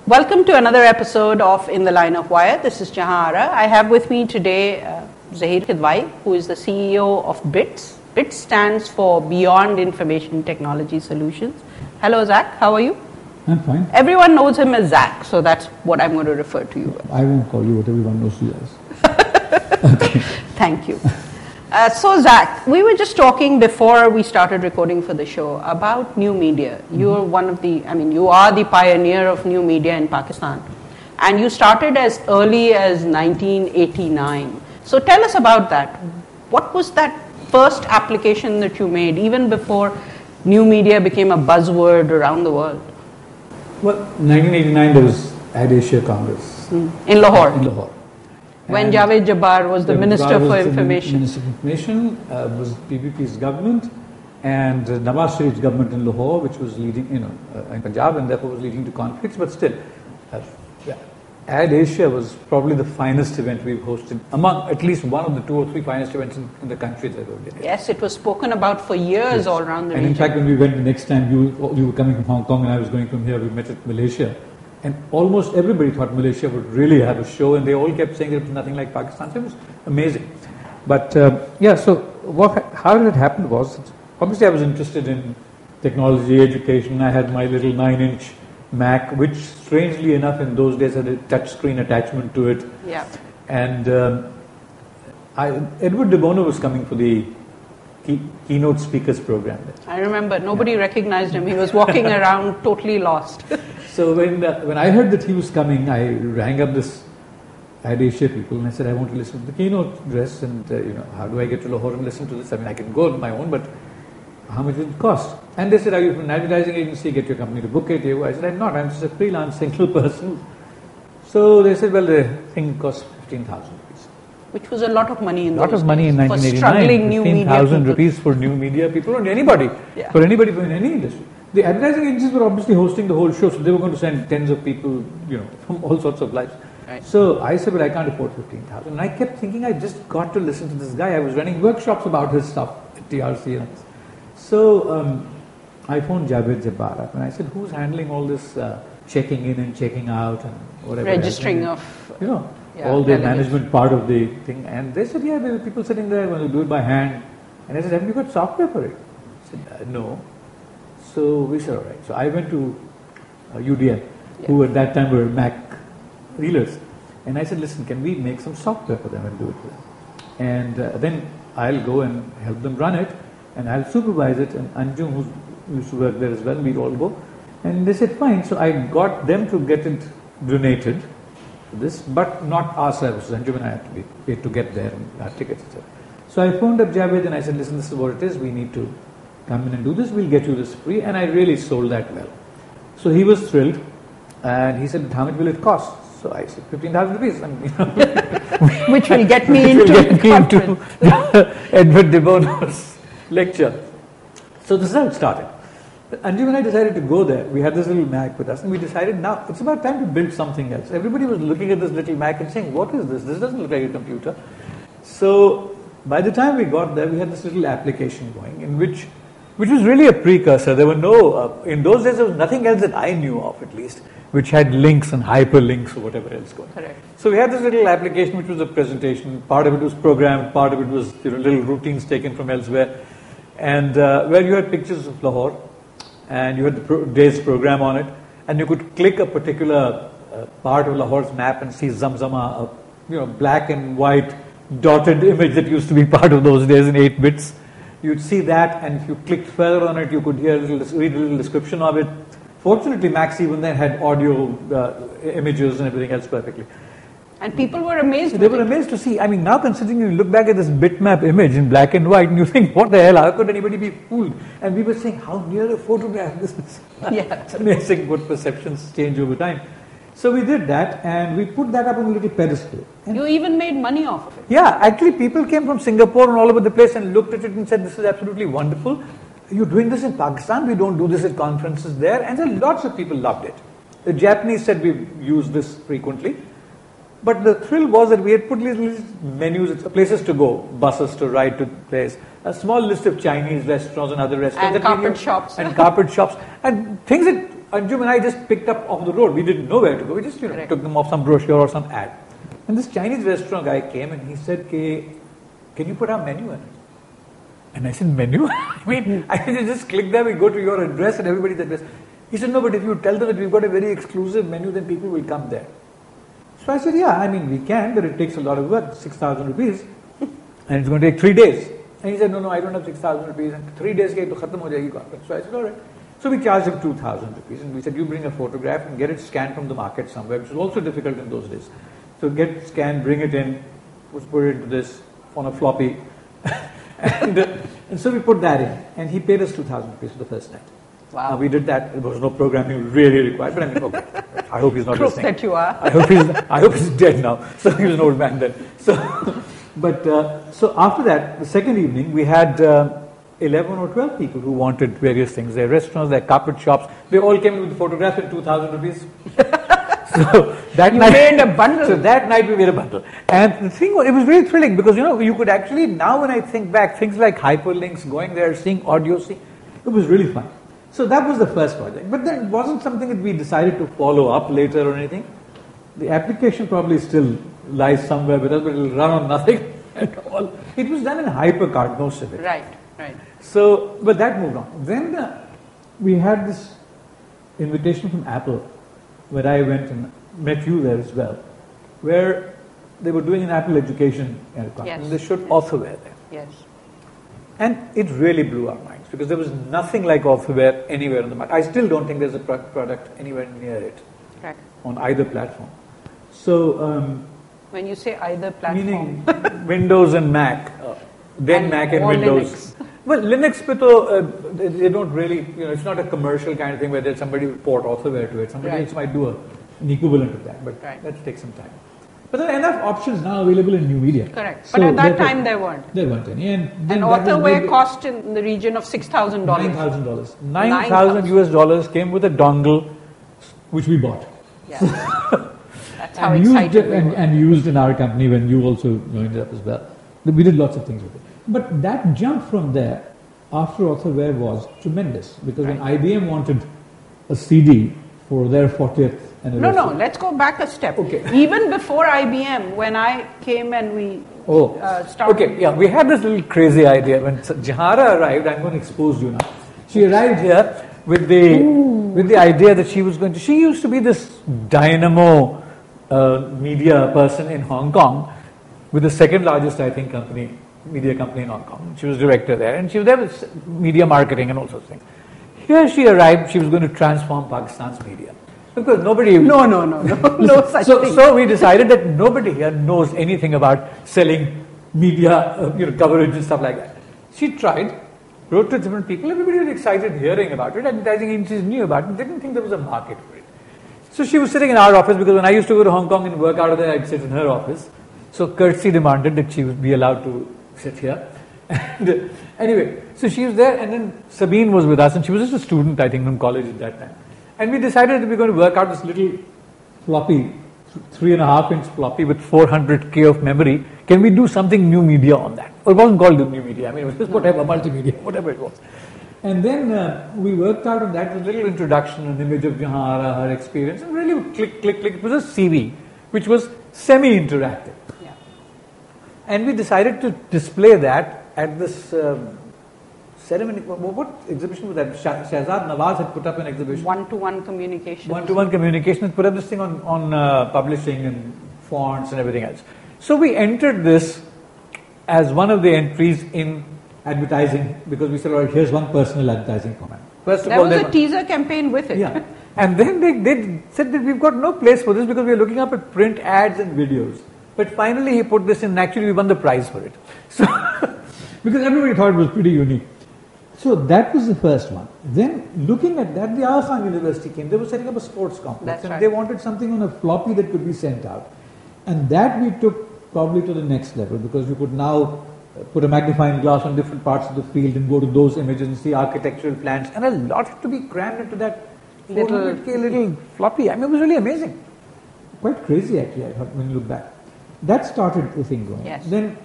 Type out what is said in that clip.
Welcome to another episode of In the Line of Wire. This is Jahan Ara. I have with me today Zahir Kidwai, who is the CEO of BITS. BITS stands for Beyond Information Technology Solutions. Hello, Zach. How are you? I'm fine. Everyone knows him as Zach, so that's what I'm going to refer to you as. I won't call you what everyone knows you as. Okay. Thank you. So, Zach, we were just talking before we started recording for the show about new media. You're you are the pioneer of new media in Pakistan. And you started as early as 1989. So tell us about that. What was that first application that you made, even before new media became a buzzword around the world? Well, 1989 there was Ad Asia Congress. In Lahore? In Lahore. When Javed Jabbar was the Minister for Information. Minister of Information was PPP's government, and Nawaz Sharif's government in Lahore, which was leading, in Punjab, and therefore was leading to conflicts. But still, Ad Asia was probably the finest event we've hosted, among at least one of the 2 or 3 finest events in the country that we did. Yes, it was spoken about for years all around the region. And in fact, when we went the next time, you were coming from Hong Kong and I was going from here, we met at Malaysia. And almost everybody thought Malaysia would really have a show, and they all kept saying it was nothing like Pakistan. So it was amazing. But how it happened was, obviously I was interested in technology, education. I had my little 9-inch Mac, which strangely enough in those days had a touch screen attachment to it. Yeah. And Edward de Bono was coming for the keynote speakers program. I remember, nobody recognized him. He was walking around totally lost. So when I heard that he was coming, I rang up this Ad Asia people and I said, I want to listen to the keynote address, and how do I get to Lahore and listen to this? I mean, I can go on my own, but how much will it cost? And they said, are you from an advertising agency? Get your company to book it. I said, I'm not. I'm just a freelance single person. So they said, well, the thing costs 15,000 rupees. Which was a lot of money in those days. A lot of money in 1989. For struggling new media 15,000 rupees for new media people, or anybody. Yeah. For anybody from any industry. The advertising agencies were obviously hosting the whole show, so they were going to send tens of people, from all sorts of lives. Right. So I said, well, I can't afford 15,000. And I kept thinking, I just got to listen to this guy. I was running workshops about his stuff at TRC. And so I phoned Javed Jabbar up and I said, who's handling all this checking in and checking out and whatever? Registering of... all the management part of the thing. And they said, yeah, there are people sitting there when they do it by hand. And I said, have you got software for it? I said, no. So we said, all right. So I went to UDL, who at that time were Mac dealers. And I said, listen, can we make some software for them and do it for them? And then I'll go and help them run it, and I'll supervise it. And Anjum, who used to work there as well, we'd all go. And they said, fine. So I got them to get it donated, this, but not our services. Anjum and I had to be paid to get there and our tickets, etc. So I phoned up Javed and I said, listen, this is what it is. We need to come in and do this. We'll get you this free. And I really sold that well. So he was thrilled. And he said, how much will it cost? So I said, 15,000 rupees. Which will get me into Edward de Bono's lecture. So this is how it started. Anjum and I decided to go there. We had this little Mac with us, and we decided now it's about time to build something else. Everybody was looking at this little Mac and saying, what is this? This doesn't look like a computer. So by the time we got there, we had this little application going, in which was really a precursor. There were no, in those days there was nothing else that I knew of at least, which had links and hyperlinks or whatever else going. Correct. So we had this little application which was a presentation. Part of it was programmed, part of it was little routines taken from elsewhere. And where you had pictures of Lahore, and you had the day's program on it, and you could click a particular part of Lahore's map and see Zamzama, black and white dotted image that used to be part of those days in 8 bits. You'd see that, and if you clicked further on it, you could read a little description of it. Fortunately, Max even then had audio, images and everything else perfectly. And people were amazed. They were amazed to see. I mean, now considering you look back at this bitmap image in black and white, and you think, what the hell? How could anybody be fooled? And we were saying, how near a photograph this is. Yeah. It's amazing what perceptions change over time. So we did that, and we put that up on a little pedestal. And you even made money off of it. Yeah, actually people came from Singapore and all over the place and looked at it and said, this is absolutely wonderful. You're doing this in Pakistan, we don't do this at conferences there. And so lots of people loved it. The Japanese said we've used this frequently. But the thrill was that we had put these menus, places to go, buses to ride to place, a small list of Chinese restaurants and other restaurants. And carpet shops. And carpet shops. And things that Anjum and I just picked up off the road. We didn't know where to go. We just took them off some brochure or some ad. And this Chinese restaurant guy came and he said, can you put our menu in it? And I said, menu? I mean, I can just click there, we go to your address and everybody's address. He said, no, but if you tell them that we've got a very exclusive menu, then people will come there. So I said, yeah, I mean, we can, but it takes a lot of work, 6,000 rupees, and it's going to take 3 days. And he said, no, I don't have 6,000 rupees, and 3 days ke to khatam ho jayegi conference. So I said, all right. So we charged him 2,000 rupees, and we said, you bring a photograph and get it scanned from the market somewhere, which was also difficult in those days. So get it scanned, bring it in, put it into this on a floppy, and so we put that in, and he paid us 2,000 rupees for the first night. Wow. We did that. There was no programming really required, but I mean, okay. I hope he's not Proof listening. that you are. I hope he's dead now. So he was an old man then. So after that, the second evening, we had 11 or 12 people who wanted various things. Their restaurants, their carpet shops. They all came with photographs at 2,000 rupees. So that night, made a bundle. So that night we made a bundle. And the thing was, it was really thrilling because, you could actually, now when I think back, things like hyperlinks, going there, seeing audio, it was really fun. So that was the first project. But then it wasn't something that we decided to follow up later or anything. The application probably still lies somewhere with us, but it will run on nothing at all. It was done in HyperCard, most of it. Right. So, but that moved on. Then we had this invitation from Apple, where I went and met you there as well, where they were doing an Apple education conference. Yes. And they showed authorware there. Yes. And it really blew our minds because there was nothing like authorware anywhere on the market. I still don't think there's a product anywhere near it on either platform. So, when you say either platform, meaning Windows and Mac, then and Mac and Windows. Linux. Well, Linux, but they don't really, it's not a commercial kind of thing where there's somebody will port authorware to it. Somebody else might do an equivalent of that, but that takes some time. But there are enough options now available in new media. Correct. So but at that time there weren't. There weren't any. And authorware cost in the region of $6,000. $9,000. $9,000 US dollars came with a dongle, which we bought. Yeah. That's how excited we were. And used in our company when you also joined up as well. We did lots of things with it. But that jump from there after authorware was tremendous because when IBM wanted a CD for their 40th anniversary. No, let's go back a step. Okay. Even before IBM, when I came and we started. Okay, yeah, we had this little crazy idea. When Jahara arrived, I'm going to expose you now. She arrived here with the idea that she used to be this dynamo media person in Hong Kong with the second largest, I think, media company in Hong Kong. She was director there, and she was there with media marketing and all sorts of things. Here she arrived, she was going to transform Pakistan's media. Because nobody... No such thing. So we decided that nobody here knows anything about selling media coverage and stuff like that. She tried, wrote to different people, everybody was excited hearing about it, advertising agencies knew about it, didn't think there was a market for it. So she was sitting in our office because when I used to go to Hong Kong and work out of there, I'd sit in her office. So courtesy demanded that she would be allowed to sit here. And anyway, so she was there, and then Sabine was with us, and she was just a student, I think, from college at that time. And we decided that we were going to work out this little floppy, 3.5-inch floppy with 400K of memory. Can we do something new media on that? Or it wasn't called new media, I mean, it was just whatever, multimedia, whatever it was. And then we worked out on that, a little introduction, an image of Jahara, her experience, and really click. It was a CV, which was semi-interactive. And we decided to display that at this ceremony. What exhibition was that? Shahzad Nawaz had put up an exhibition. One-to-one communication. One-to-one communication. Had put up this thing on publishing and fonts and everything else. So we entered this as one of the entries in advertising because we said, all right, here's one personal advertising format. First of all, there was a teaser campaign with it. Yeah. And then they said that we've got no place for this because we're looking up at print ads and videos. But finally he put this in, actually we won the prize for it. So, because everybody thought it was pretty unique. So that was the first one. Then looking at that, the Aga Khan University came. They were setting up a sports complex. They wanted something on a floppy that could be sent out. And that we took probably to the next level because you could now put a magnifying glass on different parts of the field and go to those images and see architectural plans. And a lot had to be crammed into that little floppy. I mean, it was really amazing. quite crazy actually, I thought, when you look back. That started the thing going. Yes. Then